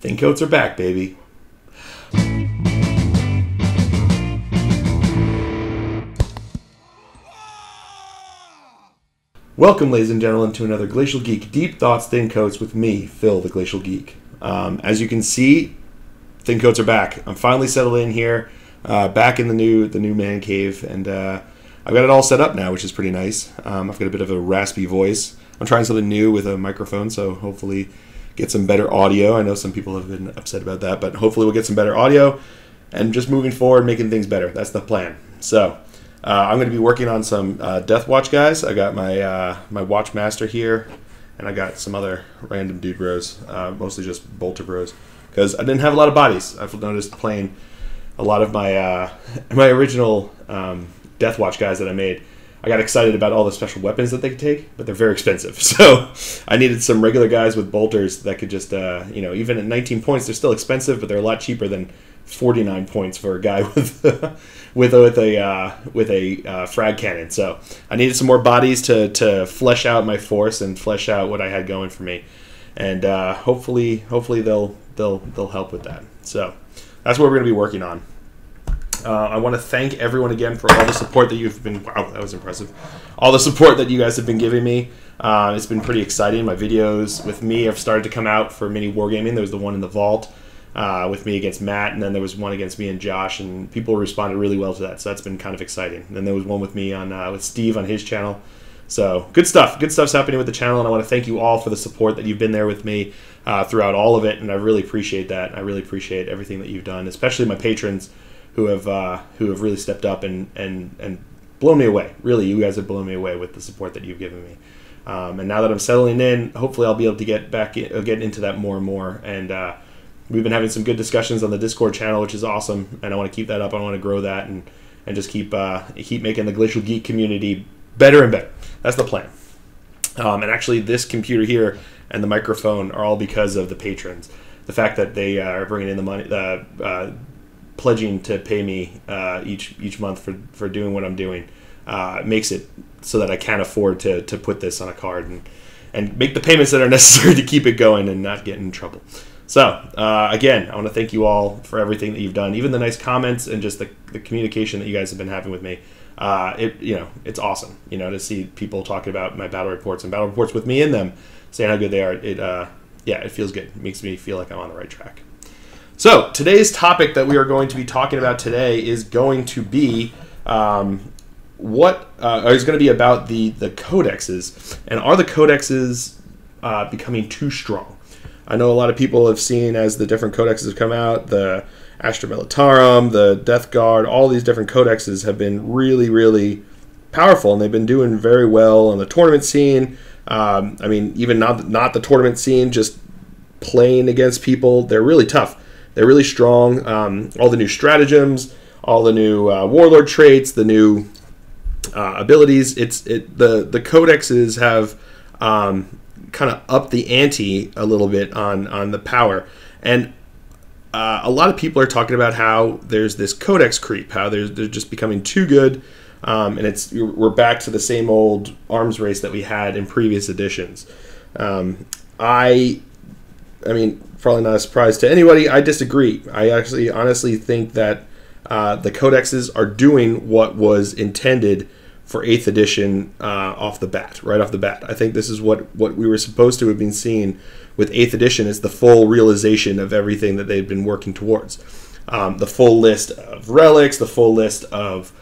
Thin coats are back, baby. Welcome, ladies and gentlemen, to another Glacial Geek Deep Thoughts Thin Coats with me, Phil, the Glacial Geek. As you can see, thin coats are back. I'm finally settled in here, back in the new man cave, and I've got it all set up now, which is pretty nice. I've got a bit of a raspy voice. I'm trying something new with a microphone, so hopefully get some better audio. I know some people have been upset about that, but hopefully we'll get some better audio and just moving forward, making things better. That's the plan. So I'm going to be working on some Death Watch guys. I got my my Watch Master here, and I got some other random dude bros, mostly just bolter bros, because I didn't have a lot of bodies. I've noticed playing a lot of my my original Death Watch guys that I made. I got excited about all the special weapons that they could take, but they're very expensive. So I needed some regular guys with bolters that could just, you know, even at 19 points, they're still expensive, but they're a lot cheaper than 49 points for a guy with with a frag cannon. So I needed some more bodies to flesh out my force and flesh out what I had going for me, and hopefully they'll help with that. So that's what we're going to be working on. I want to thank everyone again for all the support that you've been... Wow, that was impressive. All the support that you guys have been giving me. It's been pretty exciting. My videos with me have started to come out for mini wargaming. There was the one in the vault with me against Matt, and then there was one against me and Josh, and people responded really well to that, so that's been kind of exciting. And then there was one with me on with Steve on his channel. So good stuff. Good stuff's happening with the channel, and I want to thank you all for the support that you've been there with me throughout all of it, and I really appreciate that. I really appreciate everything that you've done, especially my patrons who have really stepped up and blown me away. Really, you guys have blown me away with the support that you've given me. And now that I'm settling in, hopefully I'll be able to get into that more and more. And we've been having some good discussions on the Discord channel, which is awesome. And I want to keep that up. I want to grow that and just keep making the Glacial Geek community better and better. That's the plan. And actually, this computer here and the microphone are all because of the patrons. The fact that they are bringing in the money, pledging to pay me each month for doing what I'm doing makes it so that I can afford to put this on a card and make the payments that are necessary to keep it going and not get in trouble. So again, I want to thank you all for everything that you've done, even the nice comments and just the communication that you guys have been having with me. It's awesome, to see people talking about my battle reports and battle reports with me in them, saying how good they are. It feels good. It makes me feel like I'm on the right track. So today's topic that we are going to be talking about today is going to be about the codexes, and are the codexes becoming too strong? I know a lot of people have seen, as the different codexes have come out, the Astra Militarum, the Death Guard, all these different codexes have been really, really powerful, and they've been doing very well on the tournament scene. Even not the tournament scene, just playing against people, they're really tough. They're really strong. All the new stratagems, all the new warlord traits, the new abilities. The codexes have kind of upped the ante a little bit on the power, and a lot of people are talking about how there's this codex creep, how they're just becoming too good, and we're back to the same old arms race that we had in previous editions. Probably not a surprise to anybody. I disagree. I actually honestly think that the codexes are doing what was intended for 8th edition right off the bat. I think this is what we were supposed to have been seeing with 8th edition, is the full realization of everything that they've been working towards. The full list of relics, the full list of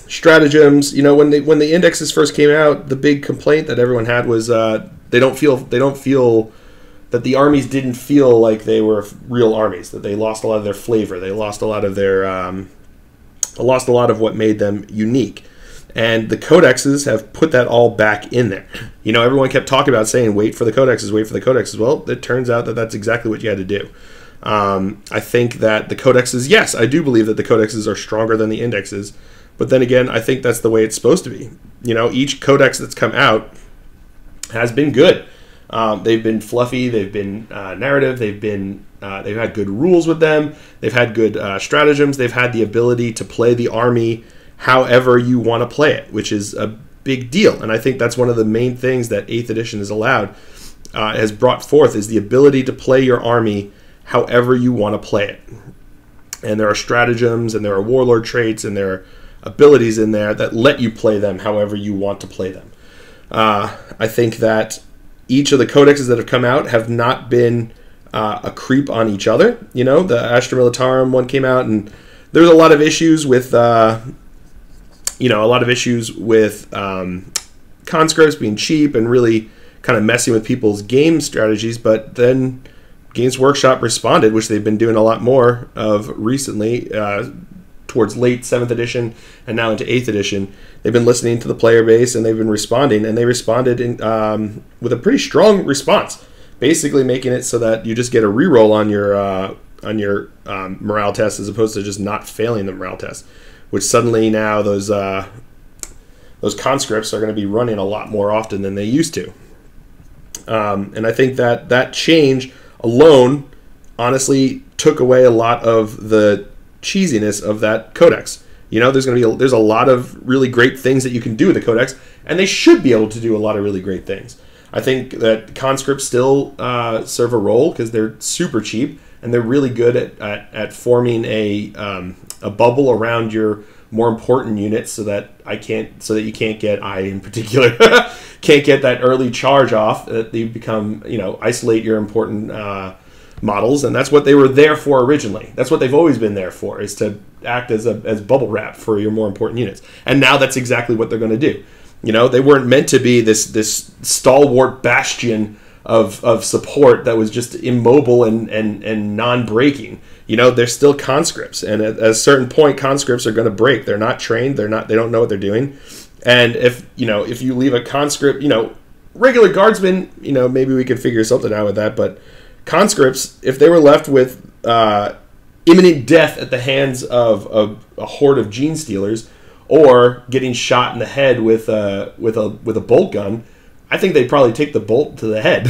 stratagems. When the indexes first came out, the big complaint that everyone had was they don't feel that the armies didn't feel like they were real armies, that they lost a lot of their flavor, they lost a lot of what made them unique. And the codexes have put that all back in there. Everyone kept talking about saying, wait for the codexes, wait for the codexes. Well, it turns out that that's exactly what you had to do. I think that the codexes, yes, I do believe that the codexes are stronger than the indexes, but then again, I think that's the way it's supposed to be. Each codex that's come out has been good. They've been fluffy, they've been narrative, they've had good rules with them, they've had good stratagems, they've had the ability to play the army however you want to play it, which is a big deal. And I think that's one of the main things that 8th edition has allowed. has brought forth is the ability to play your army however you want to play it. And there are stratagems, and there are warlord traits, and there are abilities in there that let you play them however you want to play them. I think that each of the codexes that have come out have not been a creep on each other. You know, the Astra Militarum one came out, and there's a lot of issues with, conscripts being cheap and really kind of messing with people's game strategies. But then Games Workshop responded, which they've been doing a lot more of recently, towards late 7th edition and now into 8th edition. They've been listening to the player base, and they've been responding, and they responded with a pretty strong response, basically making it so that you just get a reroll on your morale test as opposed to just not failing the morale test, which suddenly now those conscripts are going to be running a lot more often than they used to. And I think that change alone honestly took away a lot of the cheesiness of that codex. You know, there's a lot of really great things that you can do with the codex, and they should be able to do a lot of really great things. I think that conscripts still serve a role because they're super cheap, and they're really good at forming a bubble around your more important units, so that you can't get, I in particular can't get that early charge off, that you become, isolate your important models. And that's what they were there for originally. That's what they've always been there for, is to act as bubble wrap for your more important units. And now that's exactly what they're going to do. You know, they weren't meant to be this stalwart bastion of support that was just immobile and non-breaking. You know, they're still conscripts, and at a certain point, conscripts are going to break. They're not trained. They don't know what they're doing. And if you leave a conscript, regular guardsmen, maybe we could figure something out with that. But conscripts, if they were left with imminent death at the hands of a horde of gene stealers, or getting shot in the head with a bolt gun, I think they'd probably take the bolt to the head.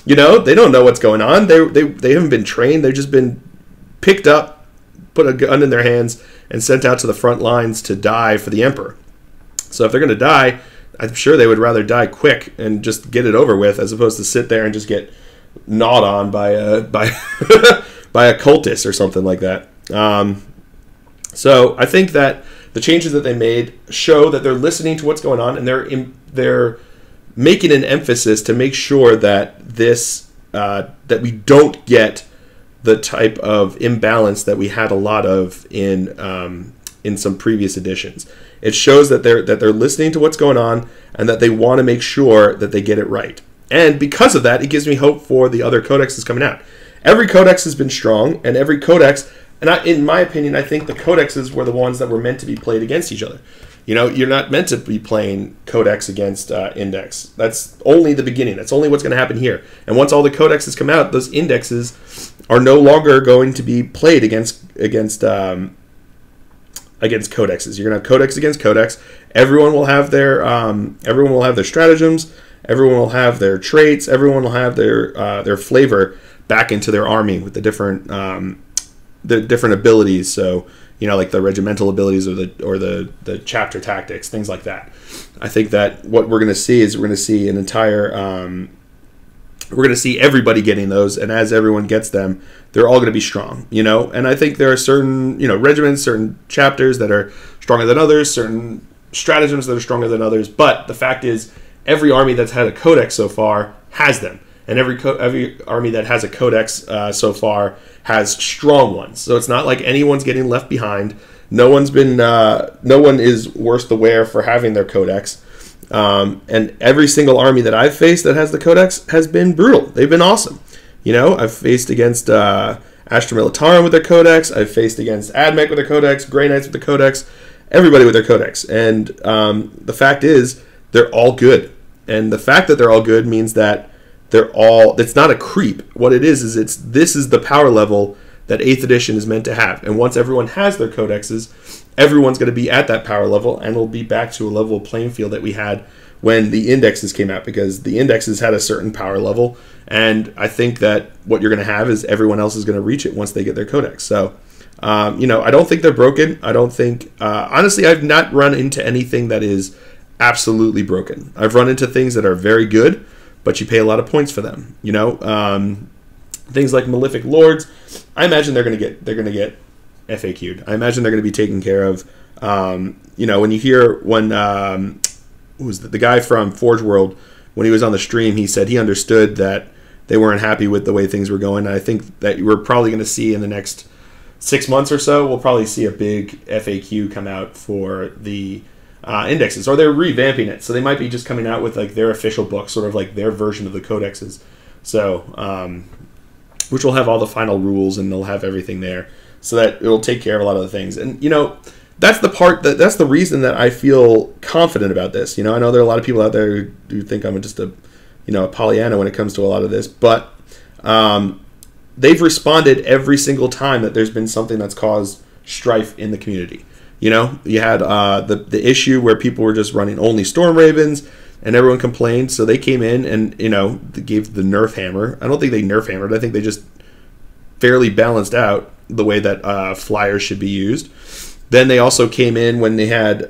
They don't know what's going on. They haven't been trained. They've just been picked up, put a gun in their hands, and sent out to the front lines to die for the Emperor. So if they're going to die, I'm sure they would rather die quick and just get it over with, as opposed to sit there and just get gnawed on by a by a cultist or something like that. So I think that the changes that they made show that they're listening to what's going on, and they're making an emphasis to make sure that that we don't get the type of imbalance that we had a lot of in some previous editions. It shows that they're listening to what's going on, and that they want to make sure that they get it right. And because of that, it gives me hope for the other codexes coming out. Every codex has been strong, and every codex, in my opinion, I think the codexes were the ones that were meant to be played against each other. You're not meant to be playing codex against index. That's only the beginning. That's only what's going to happen here. And once all the codexes come out, those indexes are no longer going to be played against codexes. You're going to have codex against codex. Everyone will have their stratagems. Everyone will have their traits. Everyone will have their flavor back into their army with the different abilities. So, like the regimental abilities or the chapter tactics, things like that. I think that what we're going to see is we're going to see an entire we're going to see everybody getting those, and as everyone gets them, they're all going to be strong. And I think there are certain regiments, certain chapters that are stronger than others, certain stratagems that are stronger than others. But the fact is, every army that's had a codex so far has them. And every army that has a codex so far has strong ones. So it's not like anyone's getting left behind. No one is worse the wear for having their codex. And every single army that I've faced that has the codex has been brutal. They've been awesome. I've faced against Astra Militarum with their codex. I've faced against Admech with their codex, Grey Knights with the codex, everybody with their codex. And the fact is, they're all good. And the fact that they're all good means that it's not a creep. What it is this is the power level that 8th edition is meant to have. And once everyone has their codexes, everyone's going to be at that power level, and it'll be back to a level playing field that we had when the indexes came out, because the indexes had a certain power level, and I think that what you're going to have is everyone else is going to reach it once they get their codex. So, I don't think they're broken. I don't think, honestly, I've not run into anything that is absolutely broken. I've run into things that are very good, but you pay a lot of points for them. You know, things like Malefic Lords, I imagine they're going to get FAQ'd. I imagine they're going to be taken care of. You know, when you hear who was the guy from Forge World, when he was on the stream, he said he understood that they weren't happy with the way things were going. And I think that we're probably going to see in the next 6 months or so, we'll probably see a big FAQ come out for the indexes, or they're revamping it. So they might be just coming out with like their official book, sort of like their version of the codexes. So, which will have all the final rules and they'll have everything there so that it'll take care of a lot of the things. And, you know, that's the reason that I feel confident about this. You know, I know there are a lot of people out there who think I'm just a Pollyanna when it comes to a lot of this, but they've responded every single time that there's been something that's caused strife in the community. You know, you had the issue where people were just running only Storm Ravens, and everyone complained, so they came in and, you know, they gave the nerf hammer. I don't think they nerf hammered. I think they just fairly balanced out the way that flyers should be used. Then they also came in when they had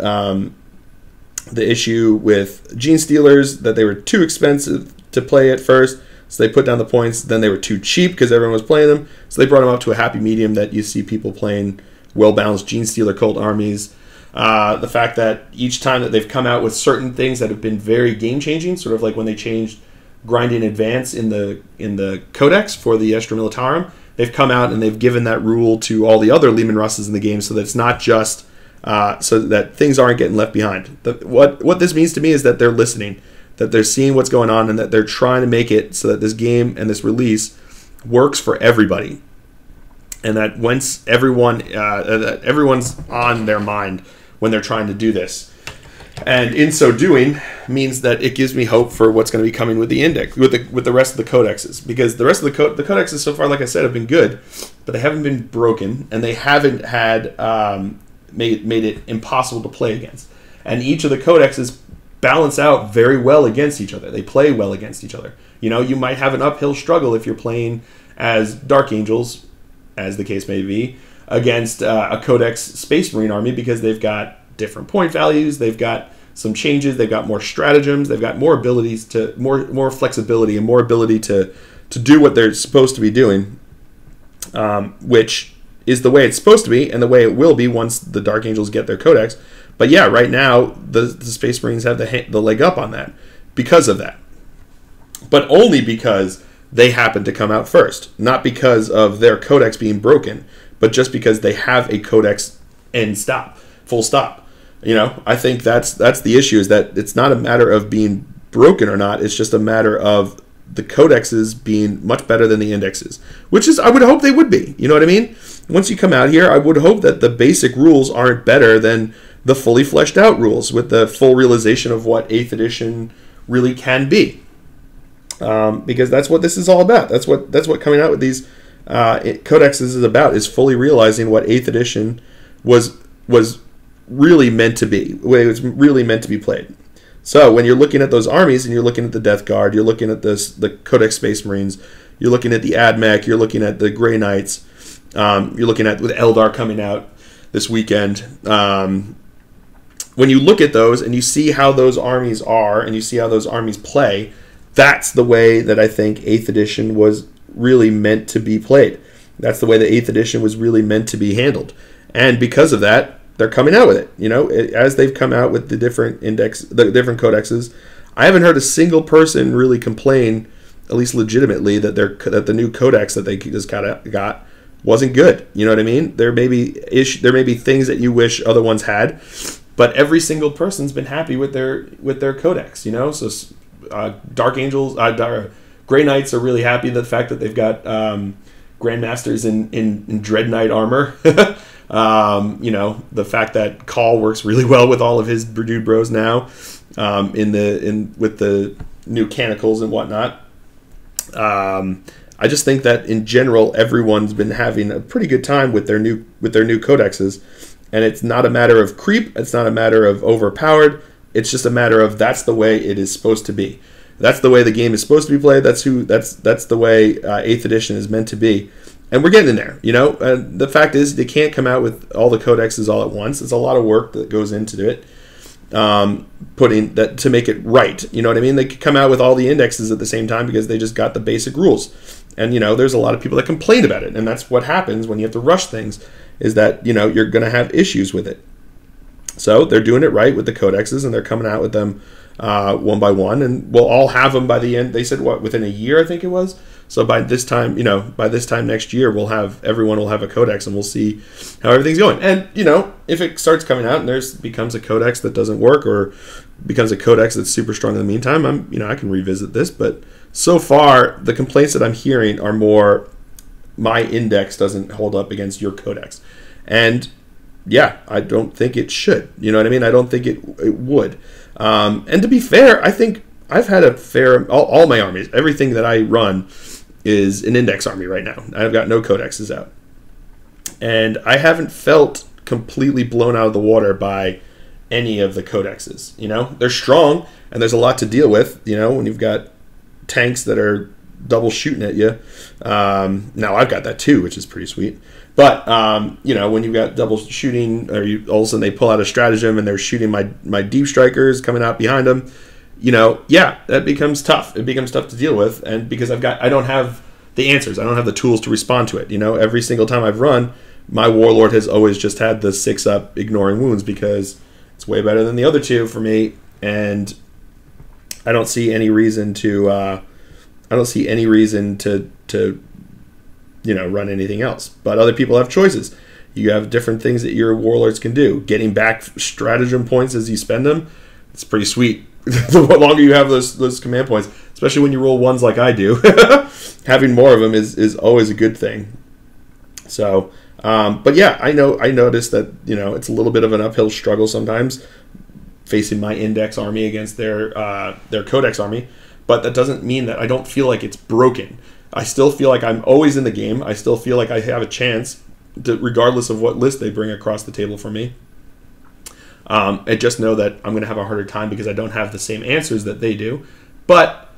the issue with Gene Stealers, that they were too expensive to play at first, so they put down the points. Then they were too cheap because everyone was playing them, so they brought them up to a happy medium that you see people playing well-balanced Gene Stealer cult armies. The fact that each time that they've come out with certain things that have been very game-changing, sort of like when they changed grinding advance in the Codex for the Astra Militarum, they've come out and they've given that rule to all the other Lehman Russes in the game, so that it's not just so that things aren't getting left behind. What this means to me is that they're listening, that they're seeing what's going on, and that they're trying to make it so that this game and this release works for everybody, and that once that everyone's on their mind when they're trying to do this. And in so doing means that it gives me hope for what's going to be coming with the index, with the rest of the codexes, because the rest of the codexes so far, like I said, have been good, but they haven't been broken, and they haven't had made it impossible to play against. And each of the codexes balance out very well against each other. They play well against each other. You know, you might have an uphill struggle if you're playing as Dark Angels, as the case may be, against a Codex Space Marine army, because they've got different point values, they've got some changes, they've got more stratagems, they've got more abilities to more flexibility and more ability to do what they're supposed to be doing, which is the way it's supposed to be and the way it will be once the Dark Angels get their Codex. But yeah, right now the Space Marines have the leg up on that because of that, but only because they happen to come out first, not because of their Codex being broken, but just because they have a Codex full stop. You know, I think that's the issue, is that it's not a matter of being broken or not. It's just a matter of the codexes being much better than the indexes, which is, I would hope they would be. You know what I mean? Once you come out here, I would hope that the basic rules aren't better than the fully fleshed out rules with the full realization of what 8th edition really can be. Because that's what this is all about. That's what coming out with these codexes is about, is fully realizing what 8th edition was really meant to be, the way it was really meant to be played. So when you're looking at those armies and you're looking at the Death Guard, you're looking at the Codex Space Marines, you're looking at the AdMech, you're looking at the Grey Knights, you're looking at with Eldar coming out this weekend. When you look at those and you see how those armies are and you see how those armies play, that's the way that I think 8th edition was really meant to be played. That's the way the 8th edition was really meant to be handled. And because of that, they're coming out with it. You know, as they've come out with the different codexes, I haven't heard a single person really complain, at least legitimately, that the new codex that they just got wasn't good. You know what I mean? There may be things that you wish other ones had, but every single person's been happy with their codex. You know, so Dark Angels, Grey Knights are really happy the fact that they've got Grandmasters in Dread Knight armor. You know, the fact that Call works really well with all of his dude bros now, with the new canicles and whatnot. I just think that in general, everyone's been having a pretty good time with their new codexes, and it's not a matter of creep. It's not a matter of overpowered. It's just a matter of that's the way it is supposed to be. That's the way the game is supposed to be played. That's the way 8th edition is meant to be. And we're getting in there, you know. The fact is, they can't come out with all the codexes all at once. It's a lot of work that goes into it. putting that to make it right. You know what I mean? They could come out with all the indexes at the same time because they just got the basic rules. And, you know, there's a lot of people that complain about it. And that's what happens when you have to rush things, is that, you know, you're going to have issues with it. So they're doing it right with the codexes, and they're coming out with them one by one. And we'll all have them by the end. They said, what, within a year, I think it was? So by this time, you know, by this time next year, everyone will have a codex, and we'll see how everything's going. And, you know, if it starts coming out and becomes a codex that doesn't work, or becomes a codex that's super strong in the meantime, I can revisit this. But so far, the complaints that I'm hearing are more, my index doesn't hold up against your codex. And yeah, I don't think it should. You know what I mean? I don't think it would. And to be fair, I think I've had all my armies, everything that I run is an index army right now. I've got no codexes out. And I haven't felt completely blown out of the water by any of the codexes. You know, they're strong, and there's a lot to deal with, you know, when you've got tanks that are double shooting at you. Now I've got that too, which is pretty sweet. But, you know, when you've got double shooting, or all of a sudden they pull out a stratagem and they're shooting my deep strikers coming out behind them, you know, yeah, that becomes tough. It becomes tough to deal with. And because I don't have the answers. I don't have the tools to respond to it. You know, every single time I've run, my Warlord has always just had the 6-up ignoring wounds, because it's way better than the other two for me. And I don't see any reason to, you know, run anything else. But other people have choices. You have different things that your Warlords can do. Getting back stratagem points as you spend them, it's pretty sweet. The longer you have those command points, especially when you roll ones like I do, having more of them is always a good thing. So, but yeah, I noticed that, you know, it's a little bit of an uphill struggle sometimes facing my index army against their codex army, but that doesn't mean that I don't feel like it's broken. I still feel like I'm always in the game. I still feel like I have a chance, regardless of what list they bring across the table for me. I just know that I'm going to have a harder time because I don't have the same answers that they do. But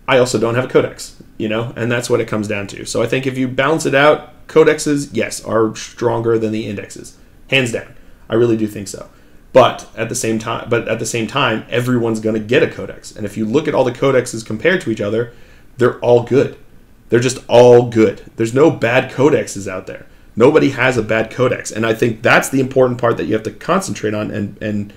I also don't have a codex, you know, and that's what it comes down to. So I think if you balance it out, codexes, yes, are stronger than the indexes, hands down. I really do think so. But at the same time, everyone's going to get a codex. And if you look at all the codexes compared to each other, they're all good. They're just all good. There's no bad codexes out there. Nobody has a bad codex. And I think that's the important part that you have to concentrate on and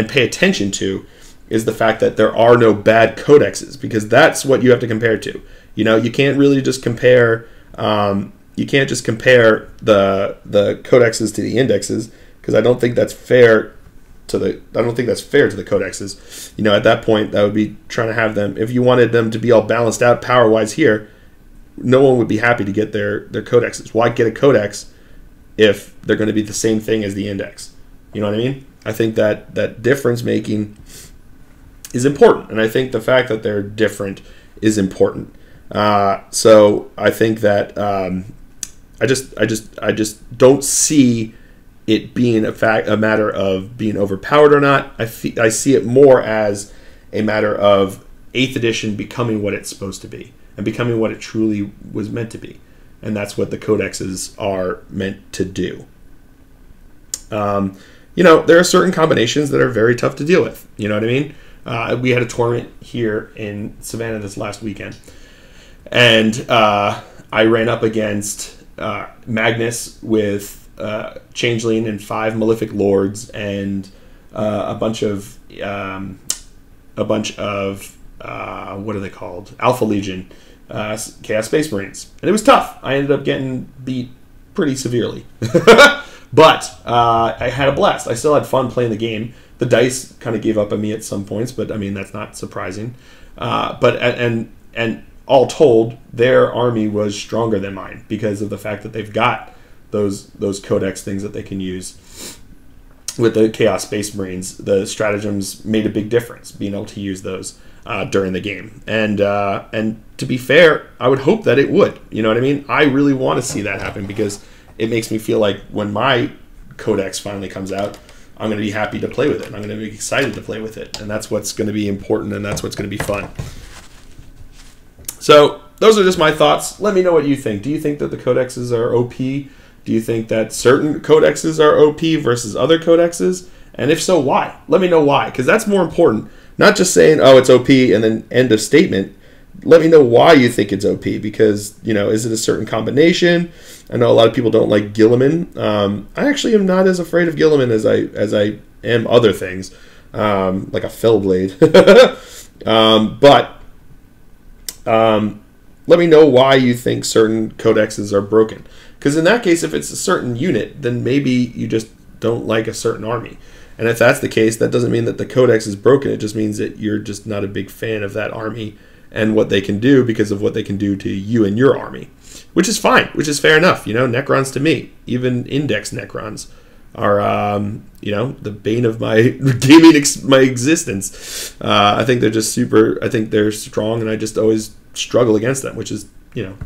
pay attention to, is the fact that there are no bad codexes, because that's what you have to compare to. You know, you can't really just compare the codexes to the indexes, because I don't think that's fair to the codexes. You know, at that point, that would be trying to have them, if you wanted them to be all balanced out power-wise here, no one would be happy to get their codexes. Why get a codex if they're going to be the same thing as the index? You know what I mean? I think that difference making is important, and I think the fact that they're different is important. So I think that I just don't see it being a matter of being overpowered or not. I see it more as a matter of 8th edition becoming what it's supposed to be, and becoming what it truly was meant to be. And that's what the codexes are meant to do. You know, there are certain combinations that are very tough to deal with. You know what I mean? We had a tournament here in Savannah this last weekend. And I ran up against Magnus with Changeling and 5 Malefic Lords and a bunch of what are they called? Alpha Legion. Chaos Space Marines. And it was tough. I ended up getting beat pretty severely. But I had a blast. I still had fun playing the game. The dice kind of gave up on me at some points, but I mean, that's not surprising. And all told, their army was stronger than mine because of the fact that they've got those codex things that they can use. With the Chaos Space Marines, the stratagems made a big difference, being able to use those during the game. And to be fair, I would hope that it would. You know what I mean? I really want to see that happen, because it makes me feel like when my codex finally comes out, I'm going to be happy to play with it. I'm going to be excited to play with it. And that's what's going to be important, and that's what's going to be fun. So those are just my thoughts. Let me know what you think. Do you think that the codexes are OP? Do you think that certain codexes are OP versus other codexes? And if so, why? Let me know why, because that's more important. Not just saying, oh, it's OP and then end of statement. Let me know why you think it's OP, because, you know, is it a certain combination? I know a lot of people don't like Guilliman. I actually am not as afraid of Guilliman as I am other things, like a Fell Blade. But let me know why you think certain codexes are broken. Because in that case, if it's a certain unit, then maybe you just don't like a certain army. And if that's the case, that doesn't mean that the codex is broken. It just means that you're just not a big fan of that army and what they can do because of what they can do to you and your army. Which is fine, which is fair enough. You know, Necrons to me, even index Necrons, are, you know, the bane of my gaming my existence. I think they're just super, I think they're strong, and I just always struggle against them, which is, you know,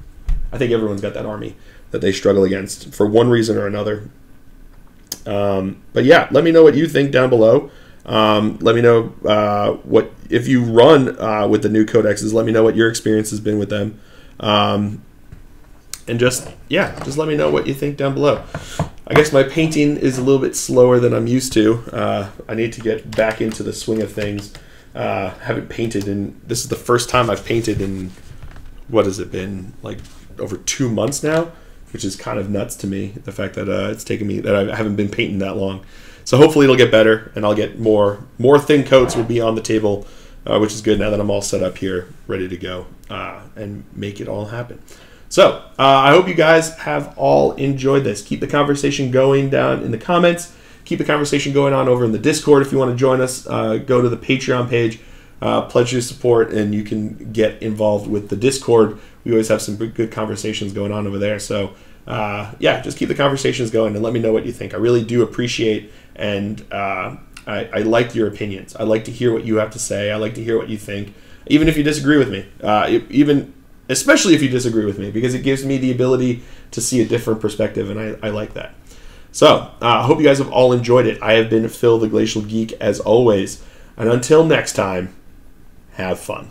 I think everyone's got that army that they struggle against for one reason or another. But yeah, let me know what you think down below. Let me know what, if you run with the new codexes, let me know what your experience has been with them. And just, yeah, just let me know what you think down below. I guess my painting is a little bit slower than I'm used to. I need to get back into the swing of things. Haven't painted in, this is the first time I've painted in, what has it been, like over 2 months now, which is kind of nuts to me, the fact that it's taken me, that I haven't been painting that long. So hopefully it'll get better, and I'll get more thin coats will be on the table, which is good now that I'm all set up here, ready to go, and make it all happen. So I hope you guys have all enjoyed this. Keep the conversation going down in the comments. Keep the conversation going on over in the Discord. If you want to join us, go to the Patreon page, pledge your support, and you can get involved with the Discord. We always have some good conversations going on over there. So yeah, just keep the conversations going and let me know what you think. I really do appreciate, and I like your opinions. I like to hear what you have to say. I like to hear what you think, even if you disagree with me. Especially if you disagree with me, because it gives me the ability to see a different perspective, and I like that. So I hope you guys have all enjoyed it. I have been Phil the Glacial Geek, as always. And until next time, have fun.